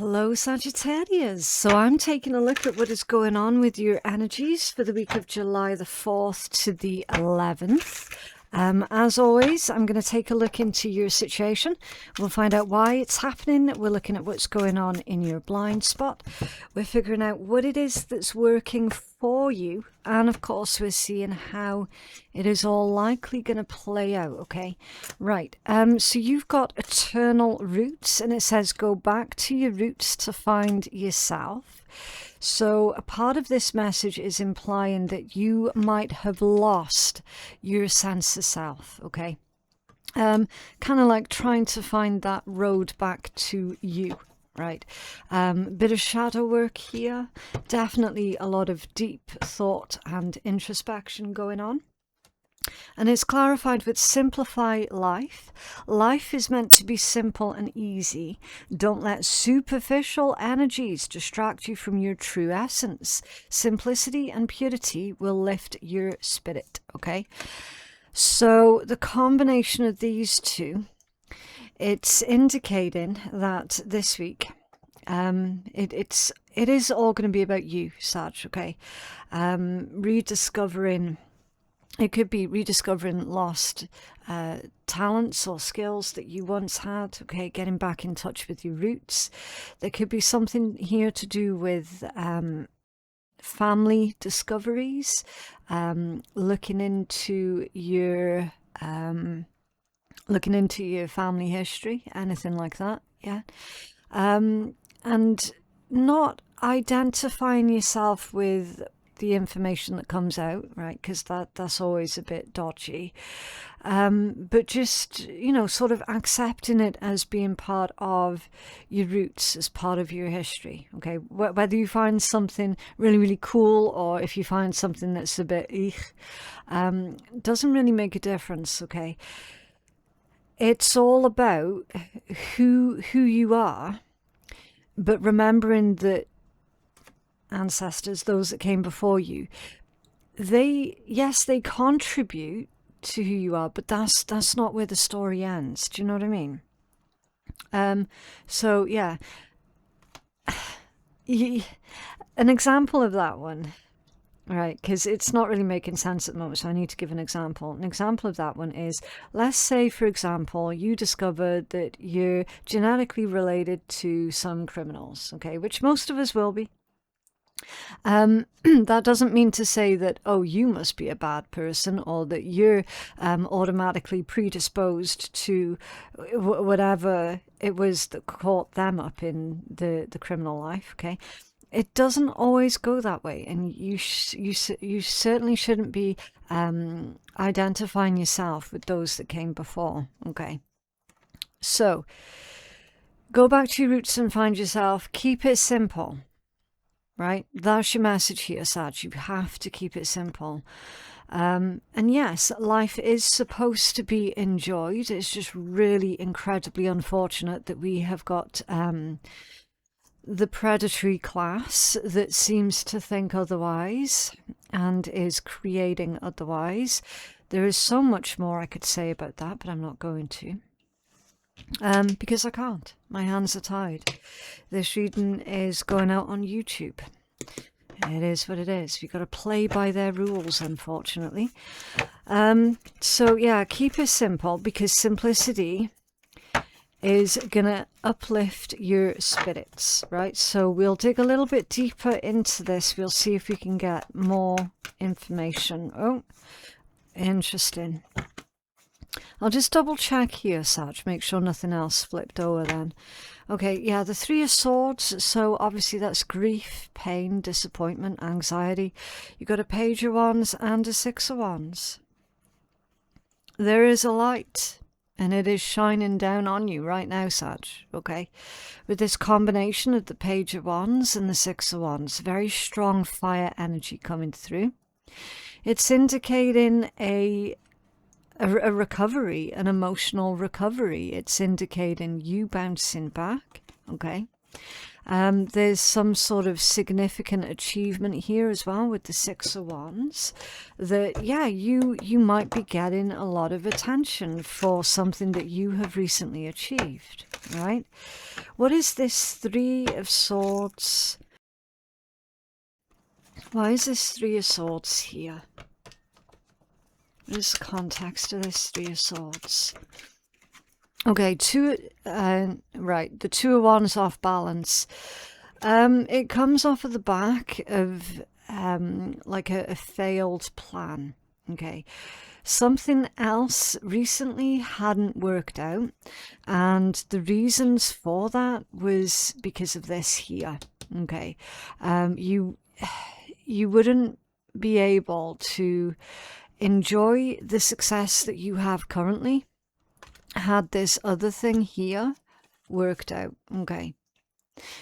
Hello Sagittarius. So I'm taking a look at what is going on with your energies for the week of July the 4th to the 11th. As always, I'm going to take a look into your situation. We'll find out why it's happening. We're looking at what's going on in your blind spot. We're figuring out what it is that's working for you. And of course, we're seeing how it is all likely going to play out. Okay, right. So you've got eternal roots, and it says go back to your roots to find yourself. So a part of this message is implying that you might have lost your sense of self, okay? Kind of like trying to find that road back to you, right? Bit of shadow work here. Definitely a lot of deep thought and introspection going on. And it's clarified with simplify life. Life is meant to be simple and easy. Don't let superficial energies distract you from your true essence. Simplicity and purity will lift your spirit, okay? So the combination of these two, it's indicating that this week, it is all going to be about you, Sag, okay? Rediscovering... It could be rediscovering lost talents or skills that you once had, okay, getting back in touch with your roots. There could be something here to do with family discoveries, looking into your family history, anything like that, yeah. And not identifying yourself with the information that comes out, right, because that's always a bit dodgy, but just, you know, sort of accepting it as being part of your roots, as part of your history, okay? Whether you find something really, really cool or if you find something that's a bit doesn't really make a difference, okay? It's all about who you are, but remembering that ancestors, those that came before you, they contribute to who you are, but that's not where the story ends. Do you know what I mean? So yeah, an example of that one, right, because it's not really making sense at the moment, so I need to give an example. An example of that one is, let's say, for example, you discovered that you're genetically related to some criminals, okay, which most of us will be. That doesn't mean to say that, oh, you must be a bad person, or that you're automatically predisposed to whatever it was that caught them up in the criminal life, okay? It doesn't always go that way, and you certainly shouldn't be identifying yourself with those that came before, okay? So go back to your roots and find yourself. Keep it simple. Right, that's your message here, Sag. You have to keep it simple. And yes, life is supposed to be enjoyed. It's just really incredibly unfortunate that we have got the predatory class that seems to think otherwise and is creating otherwise. There is so much more I could say about that, but I'm not going to. Because I can't. My hands are tied. This reading is going out on YouTube. It is what it is. You've got to play by their rules, unfortunately. So yeah, keep it simple, because simplicity is going to uplift your spirits, right? So we'll dig a little bit deeper into this. We'll see if we can get more information. Oh, interesting. I'll just double check here, Sag, make sure nothing else flipped over then. Okay, yeah, the Three of Swords, so obviously that's grief, pain, disappointment, anxiety. You've got a Page of Wands and a Six of Wands. There is a light, and it is shining down on you right now, Sag, okay? With this combination of the Page of Wands and the Six of Wands, very strong fire energy coming through. It's indicating a recovery, an emotional recovery. It's indicating you bouncing back, okay? There's some sort of significant achievement here as well with the Six of Wands, that, yeah, you might be getting a lot of attention for something that you have recently achieved. right? What is this Three of Swords? Why is this Three of Swords here? What is the context of this Three of Swords? Okay, right, the Two of Wands off balance. It comes off of the back of like a failed plan. Okay, something else recently hadn't worked out, and the reasons for that was because of this here. Okay, you wouldn't be able to enjoy the success that you have currently had this other thing here worked out. Okay,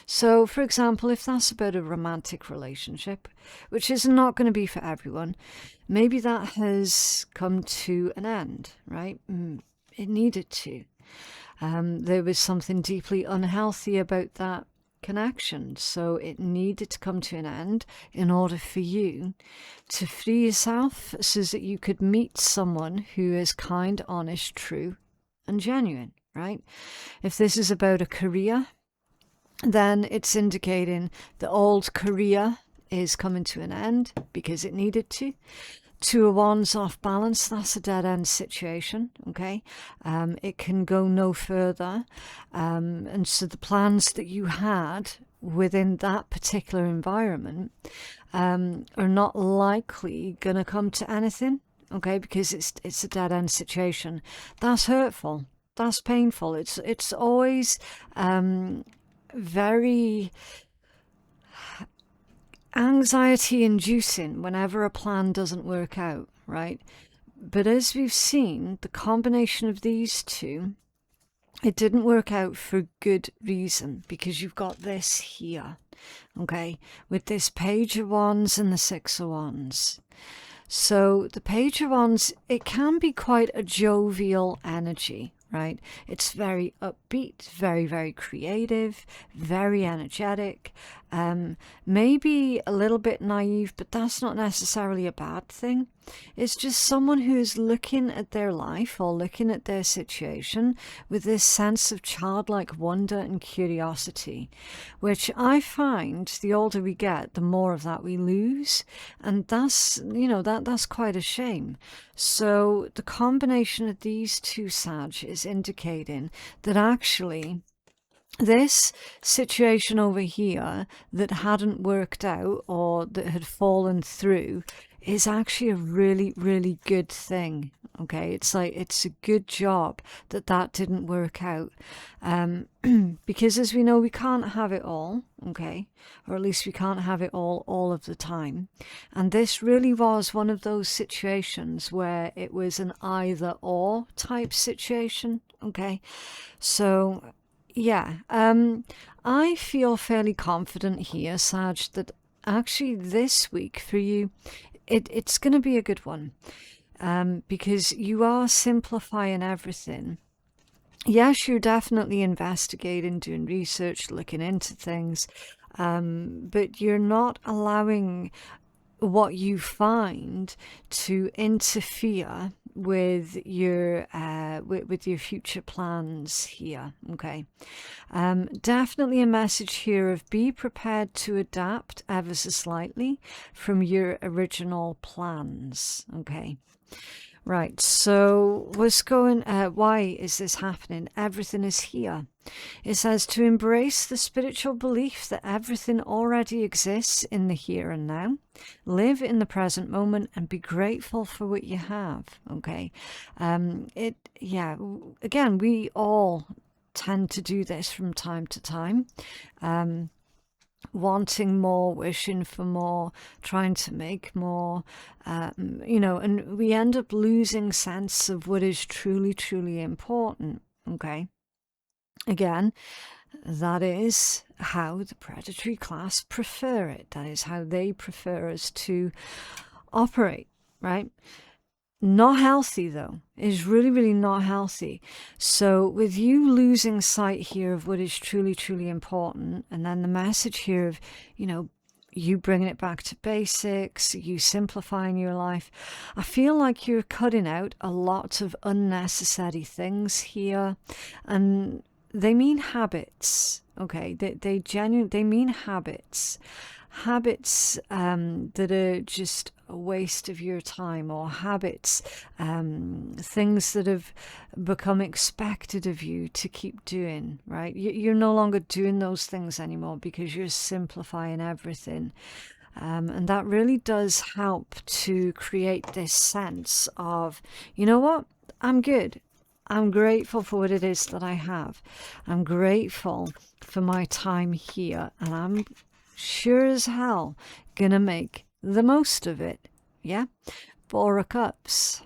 so for example, if that's about a romantic relationship, which is not going to be for everyone, maybe that has come to an end, right? It needed to. There was something deeply unhealthy about that connection, so it needed to come to an end in order for you to free yourself so that you could meet someone who is kind, honest, true, and genuine, right? If this is about a career, then it's indicating the old career is coming to an end because it needed to. Two of Wands off balance, that's a dead-end situation, okay? It can go no further. And so the plans that you had within that particular environment are not likely going to come to anything, okay? Because it's a dead-end situation. That's hurtful. That's painful. It's always very anxiety inducing whenever a plan doesn't work out, right? But as we've seen, the combination of these two, it didn't work out for good reason, because you've got this here, okay, with this Page of Wands and the Six of Wands. So the Page of Wands, it can be quite a jovial energy, right? It's very upbeat, very, very creative, very energetic, maybe a little bit naive, but that's not necessarily a bad thing. It's just someone who is looking at their life or looking at their situation with this sense of childlike wonder and curiosity, which I find the older we get, the more of that we lose. And that's, you know, that's quite a shame. So the combination of these two, Sag, is indicating that actually this situation over here that hadn't worked out or that had fallen through is actually a really, really good thing. Okay, it's like, it's a good job that that didn't work out, because as we know, we can't have it all, okay, or at least we can't have it all of the time. And this really was one of those situations where it was an either or type situation. Okay, so yeah, I feel fairly confident here, Sag, that actually this week for you, it's going to be a good one, because you are simplifying everything. Yes, you're definitely investigating, doing research, looking into things, but you're not allowing what you find to interfere with your future plans here. Okay, definitely a message here of be prepared to adapt ever so slightly from your original plans. Okay, right, so what's going why is this happening? Everything is here. It says to embrace the spiritual belief that everything already exists in the here and now. Live in the present moment and be grateful for what you have. Okay, again, we all tend to do this from time to time, wanting more, wishing for more, trying to make more, and we end up losing sense of what is truly, truly important. Okay, again, that is how the predatory class prefer it. That is how they prefer us to operate, right? Not healthy, though. It's really, really not healthy. So with you losing sight here of what is truly, truly important, and then the message here of, you bringing it back to basics, you simplifying your life, I feel like you're cutting out a lot of unnecessary things here. And they mean habits. Okay, they mean habits. Habits that are just a waste of your time, or habits, things that have become expected of you to keep doing, right? You're no longer doing those things anymore because you're simplifying everything. And that really does help to create this sense of, you know what, I'm good. I'm grateful for what it is that I have. I'm grateful for my time here, and I'm sure as hell gonna make the most of it. Yeah, 4 of Cups.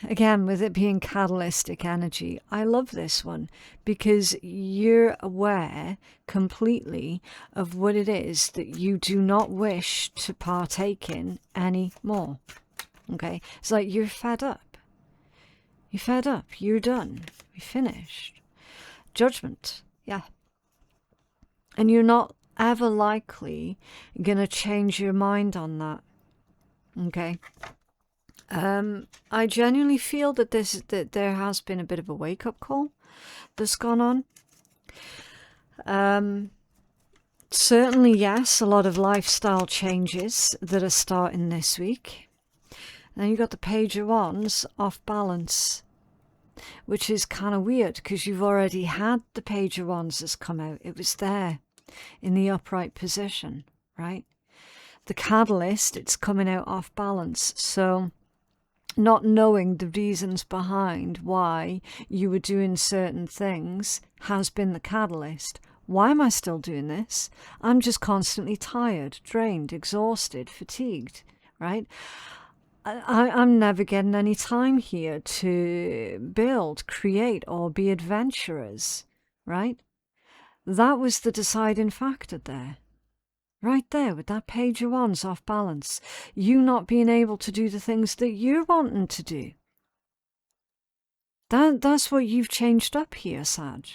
Again, with it being catalytic energy, I love this one because you're aware completely of what it is that you do not wish to partake in anymore. Okay, it's like you're fed up. You're fed up. You're done. You're finished. Judgment. Yeah. And you're not ever likely going to change your mind on that. Okay. I genuinely feel that there has been a bit of a wake-up call that's gone on. Certainly, yes, a lot of lifestyle changes that are starting this week. Then you've got the Page of Wands off balance, which is kind of weird because you've already had the Page of Wands that's come out. It was there in the upright position, right? The catalyst, it's coming out off balance. So not knowing the reasons behind why you were doing certain things has been the catalyst. Why am I still doing this? I'm just constantly tired, drained, exhausted, fatigued, right? I'm never getting any time here to build, create, or be adventurers, right? That was the deciding factor there. Right there with that Page of Wands off balance. You not being able to do the things that you're wanting to do. That's what you've changed up here, Sag.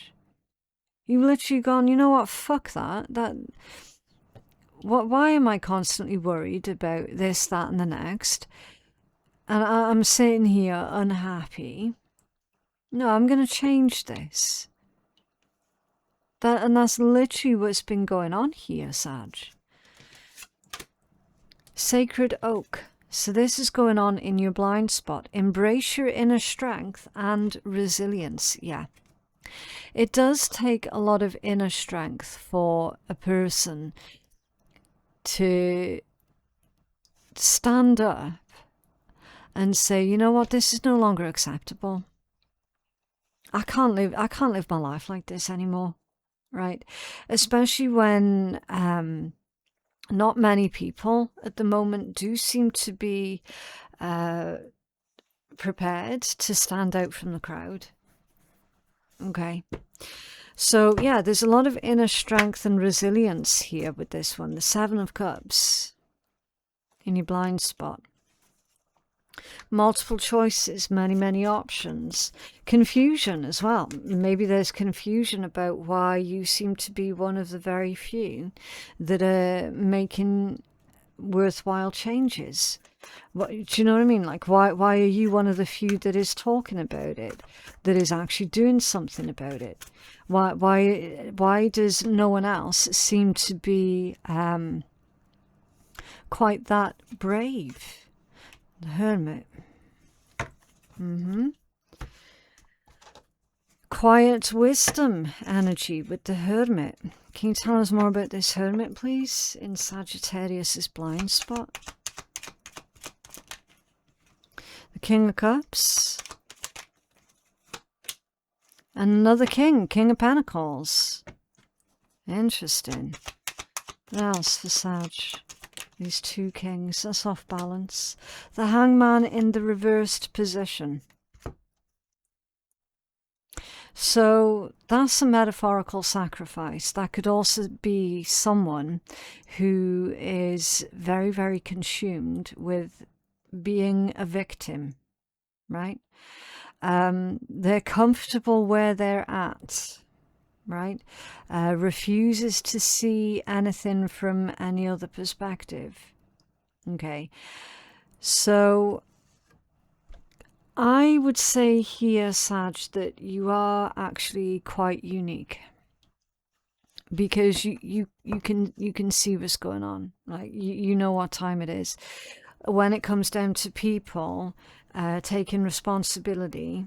You've literally gone, you know what, fuck that. Why am I constantly worried about this, that, and the next? And I'm sitting here unhappy. No, I'm going to change this. That's literally what's been going on here, Sag. Sacred Oak. So this is going on in your blind spot. Embrace your inner strength and resilience. Yeah. It does take a lot of inner strength for a person to stand up and say, you know what, this is no longer acceptable. I can't live my life like this anymore, right? Especially when not many people at the moment do seem to be prepared to stand out from the crowd. Okay. So, yeah, there's a lot of inner strength and resilience here with this one. The 7 of Cups in your blind spot. Multiple choices, many options. Confusion as well. Maybe there's confusion about why you seem to be one of the very few that are making worthwhile changes. Do you know what I mean? Like, why are you one of the few that is talking about it, that is actually doing something about it? Why does no one else seem to be quite that brave? The Hermit. Quiet wisdom energy with the Hermit. Can you tell us more about this Hermit, please, in Sagittarius's blind spot? The King of Cups. And another King, King of Pentacles. Interesting. What else for Sag? These 2 kings, that's off balance. The Hangman in the reversed position. So that's a metaphorical sacrifice. That could also be someone who is very consumed with being a victim, right? They're comfortable where they're at, right? Refuses to see anything from any other perspective. Okay, so I would say here, Sag, that you are actually quite unique, because you can see what's going on. Like you know what time it is. When it comes down to people taking responsibility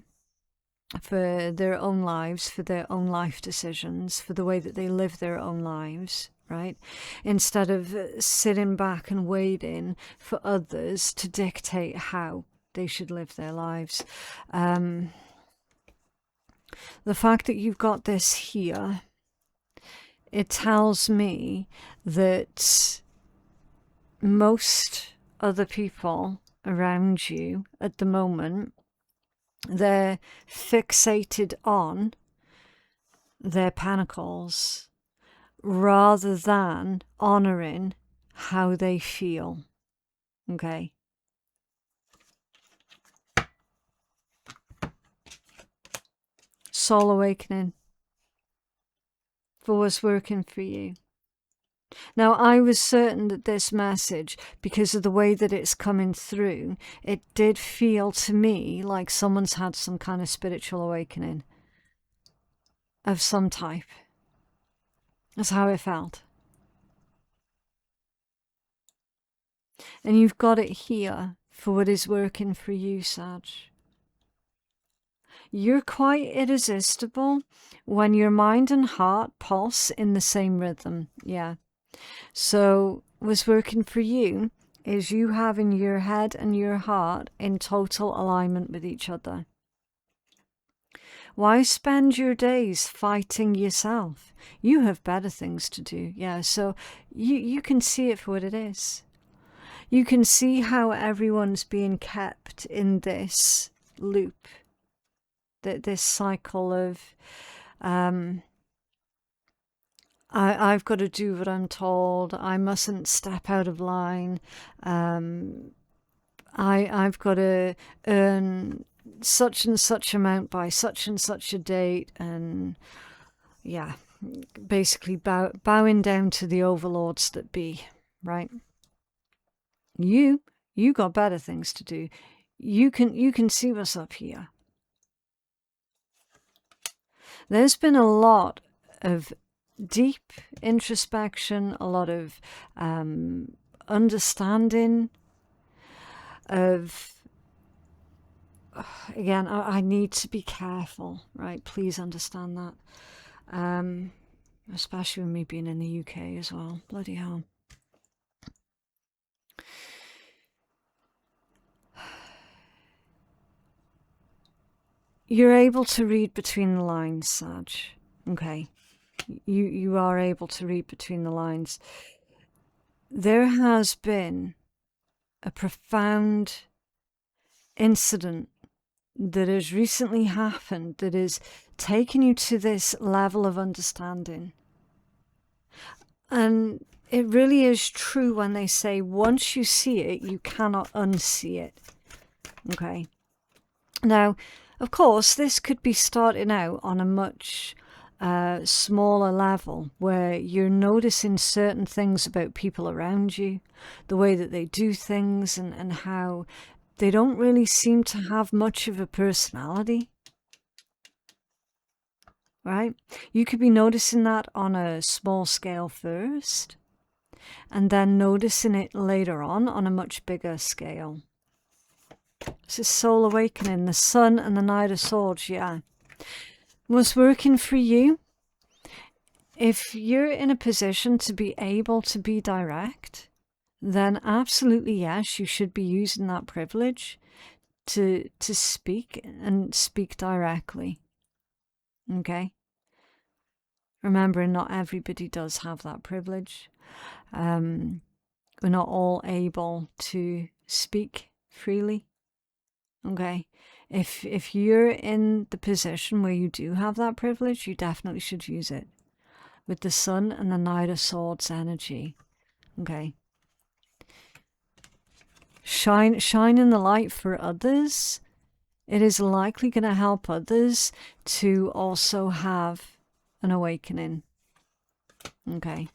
for their own lives, for their own life decisions, for the way that they live their own lives, right? Instead of sitting back and waiting for others to dictate how they should live their lives. The fact that you've got this here, it tells me that most other people around you at the moment, they're fixated on their pentacles rather than honoring how they feel. Okay. Soul awakening for what's working for you. Now, I was certain that this message, because of the way that it's coming through, it did feel to me like someone's had some kind of spiritual awakening of some type. That's how it felt. And you've got it here for what is working for you, Sag. You're quite irresistible when your mind and heart pulse in the same rhythm. Yeah. So what's working for you is you having your head and your heart in total alignment with each other. Why spend your days fighting yourself? You have better things to do. Yeah, so you can see it for what it is. You can see how everyone's being kept in this loop, this cycle of I've got to do what I'm told. I mustn't step out of line. I've got to earn such and such amount by such and such a date. And yeah, basically bowing down to the overlords that be, right? You got better things to do. You can see what's up here. There's been a lot of deep introspection, a lot of understanding of, again, I need to be careful, right? Please understand that. Especially with me being in the UK as well. Bloody hell. You're able to read between the lines, Sag. Okay. You are able to read between the lines. There has been a profound incident that has recently happened that has taken you to this level of understanding. And it really is true when they say once you see it, you cannot unsee it. Okay. Now, of course, this could be starting out on a much smaller level where you're noticing certain things about people around you, the way that they do things, and how they don't really seem to have much of a personality, right? You could be noticing that on a small scale first, and then noticing it later on a much bigger scale. This is soul awakening, the Sun and the Knight of Swords, yeah. What's working for you? If you're in a position to be able to be direct, then absolutely yes, you should be using that privilege to speak and speak directly. Okay? Remembering not everybody does have that privilege. We're not all able to speak freely. Okay? If you're in the position where you do have that privilege, you definitely should use it. With the Sun and the Knight of Swords energy. Okay? Shining the light for others. It is likely going to help others to also have an awakening. Okay?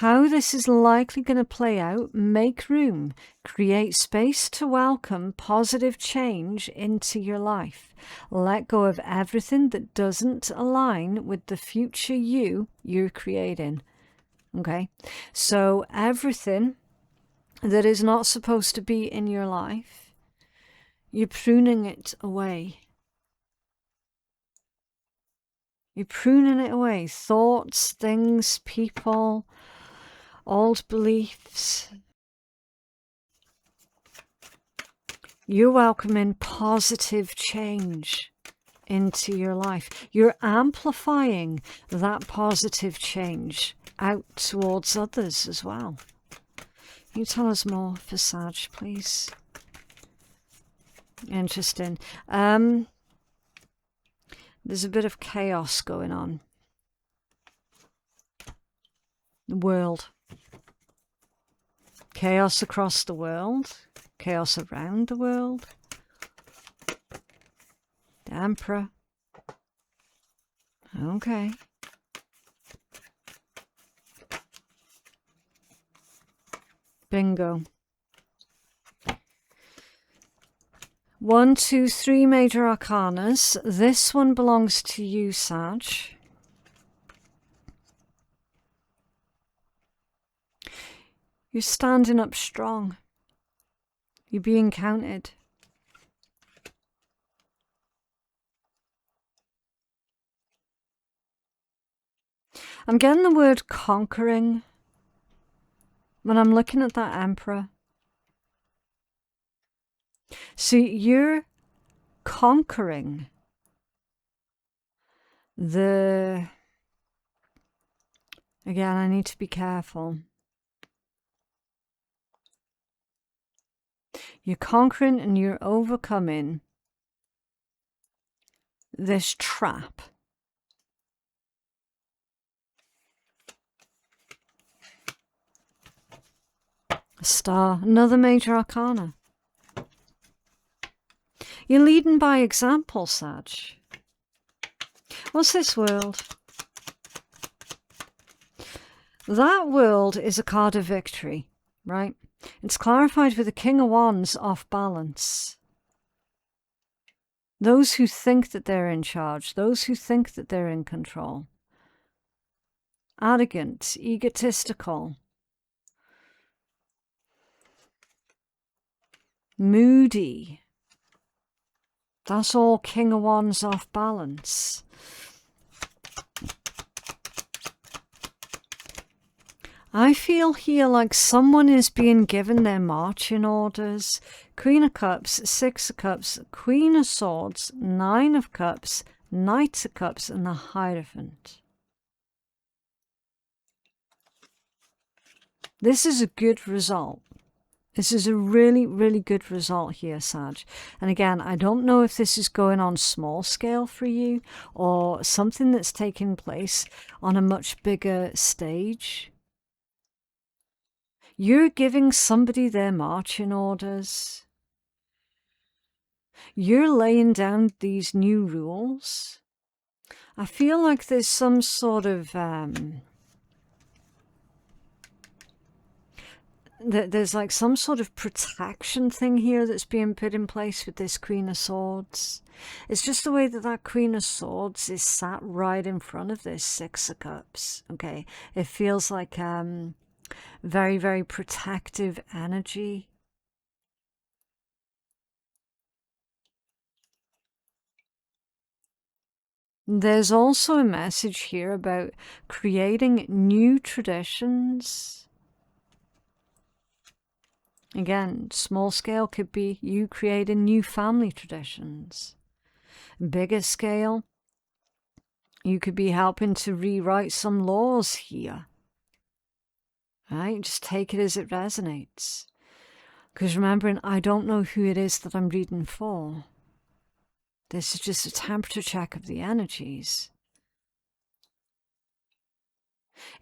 how this is likely going to play out, make room, create space to welcome positive change into your life. Let go of everything that doesn't align with the future you're creating. Okay, so everything that is not supposed to be in your life, you're pruning it away. You're pruning it away. Thoughts, things, people, old beliefs. You're welcoming positive change into your life. You're amplifying that positive change out towards others as well. Can you tell us more for Sag, please? Interesting. There's a bit of chaos going on. The world. Chaos across the world. Chaos around the world. The Emperor. Okay. Bingo. 1, 2, 3 major arcanas. This one belongs to you, Sag. You're standing up strong. You're being counted. I'm getting the word conquering when I'm looking at that Emperor. So you're conquering the... Again, I need to be careful. You're conquering and you're overcoming this trap. A star, another major arcana. You're leading by example, Sag. What's this world? That world is a card of victory, right? It's clarified with the King of Wands off balance. Those who think that they're in charge, those who think that they're in control. Arrogant, egotistical. Moody. That's all King of Wands off balance. I feel here like someone is being given their marching orders. Queen of Cups, 6 of Cups, Queen of Swords, 9 of Cups, Knight of Cups, and the Hierophant. This is a good result. This is a really, really good result here, Sag. And again, I don't know if this is going on small scale for you or something that's taking place on a much bigger stage. You're giving somebody their marching orders. You're laying down these new rules. I feel like there's some sort of... there's like some sort of protection thing here that's being put in place with this Queen of Swords. It's just the way that that Queen of Swords is sat right in front of this 6 of Cups. Okay, it feels like very, very protective energy. There's also a message here about creating new traditions. Again, small scale could be you creating new family traditions. Bigger scale, you could be helping to rewrite some laws here. Right? Just take it as it resonates. Because remembering, I don't know who it is that I'm reading for. This is just a temperature check of the energies.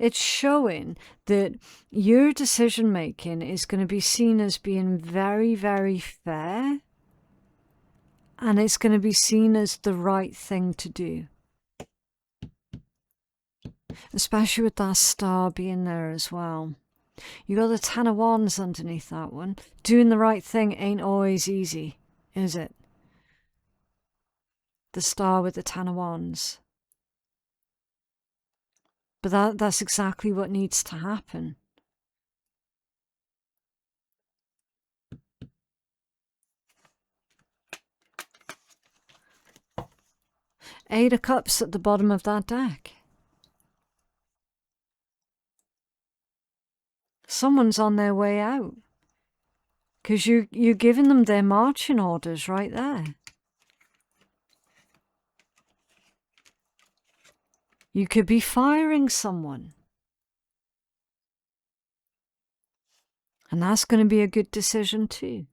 It's showing that your decision making is going to be seen as being very, very fair, and it's going to be seen as the right thing to do. especially with that star being there as well. You got the Ten of Wands underneath that one. Doing the right thing ain't always easy, is it? The star with the Ten of Wands. But that's exactly what needs to happen. Eight of Cups at the bottom of that deck. Someone's on their way out. Because you're giving them their marching orders right there. You could be firing someone. And that's going to be a good decision too.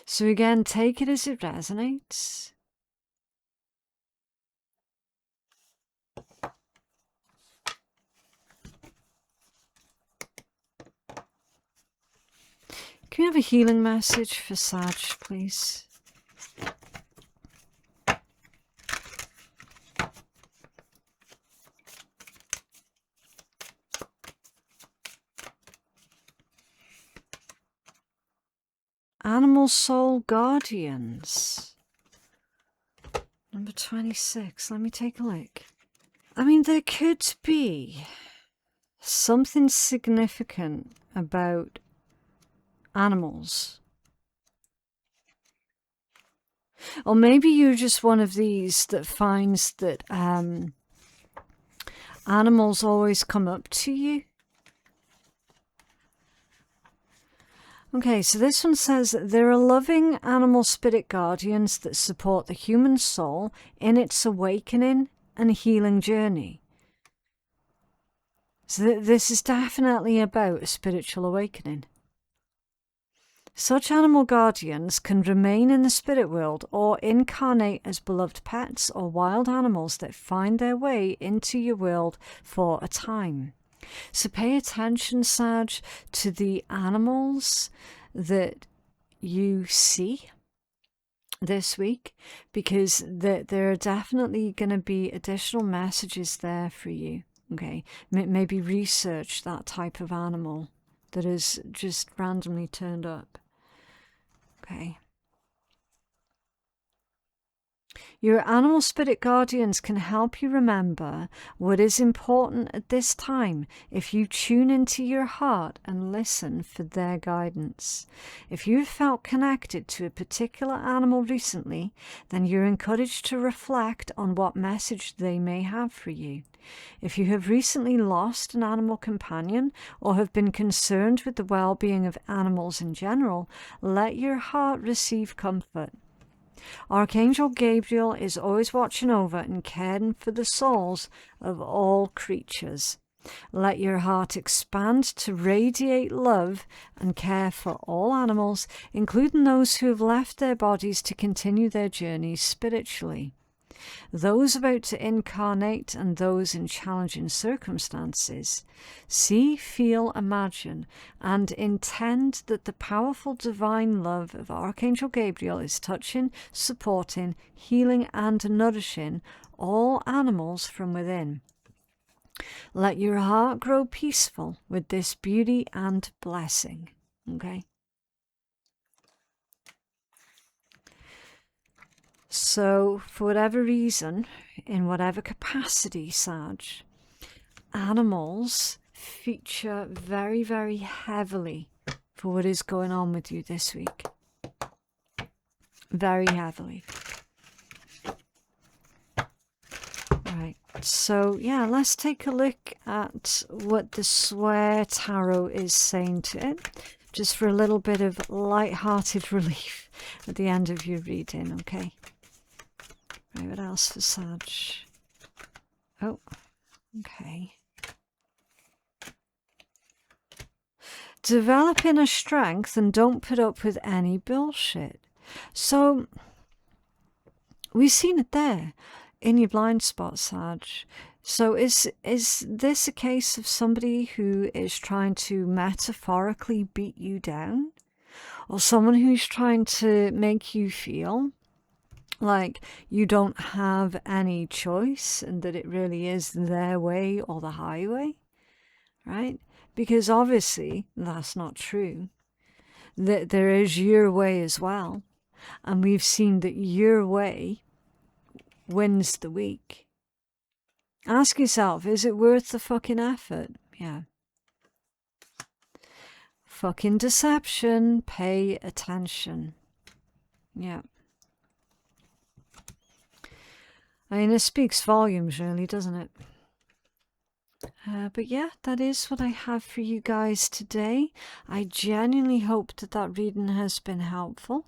So again, take it as it resonates. Can you have a healing message for Sag, please? Animal Soul Guardians. Number 26. Let me take a look. I mean, there could be something significant about animals. Or maybe you're just one of these that finds that animals always come up to you. Okay, so this one says that there are loving animal spirit guardians that support the human soul in its awakening and healing journey. So this is definitely about a spiritual awakening. Such animal guardians can remain in the spirit world or incarnate as beloved pets or wild animals that find their way into your world for a time. So pay attention, Sag, to the animals that you see this week, because there are definitely going to be additional messages there for you. Okay, maybe research that type of animal that is just randomly turned up. Okay. Your animal spirit guardians can help you remember what is important at this time if you tune into your heart and listen for their guidance. If you've felt connected to a particular animal recently, then you're encouraged to reflect on what message they may have for you. If you have recently lost an animal companion or have been concerned with the well-being of animals in general, let your heart receive comfort. Archangel Gabriel is always watching over and caring for the souls of all creatures. Let your heart expand to radiate love and care for all animals, including those who have left their bodies to continue their journeys spiritually. Those about to incarnate and those in challenging circumstances. See, feel, imagine, and intend that the powerful divine love of Archangel Gabriel is touching, supporting, healing, and nourishing all animals from within. Let your heart grow peaceful with this beauty and blessing. Okay? So, for whatever reason, in whatever capacity, Sag, animals feature very, very heavily for what is going on with you this week. Very heavily. Right, so yeah, let's take a look at what the Swear Tarot is saying to it, just for a little bit of light-hearted relief at the end of your reading, okay? Right, what else for Sag? Oh, okay. Develop inner strength and don't put up with any bullshit. So, we've seen it there in your blind spot, Sag. So is this a case of somebody who is trying to metaphorically beat you down? Or someone who's trying to make you feel like you don't have any choice and that it really is their way or the highway, right? Because obviously that's not true. That there is your way as well. And we've seen that your way wins the week. Ask yourself, is it worth the fucking effort? Yeah. Fucking deception. Pay attention. Yeah. I mean, it speaks volumes, really, doesn't it? But yeah, that is what I have for you guys today. I genuinely hope that that reading has been helpful.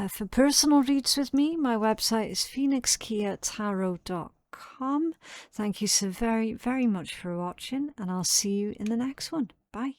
For personal reads with me, my website is phoenixkeiatarot.com. Thank you so very, very much for watching, and I'll see you in the next one. Bye.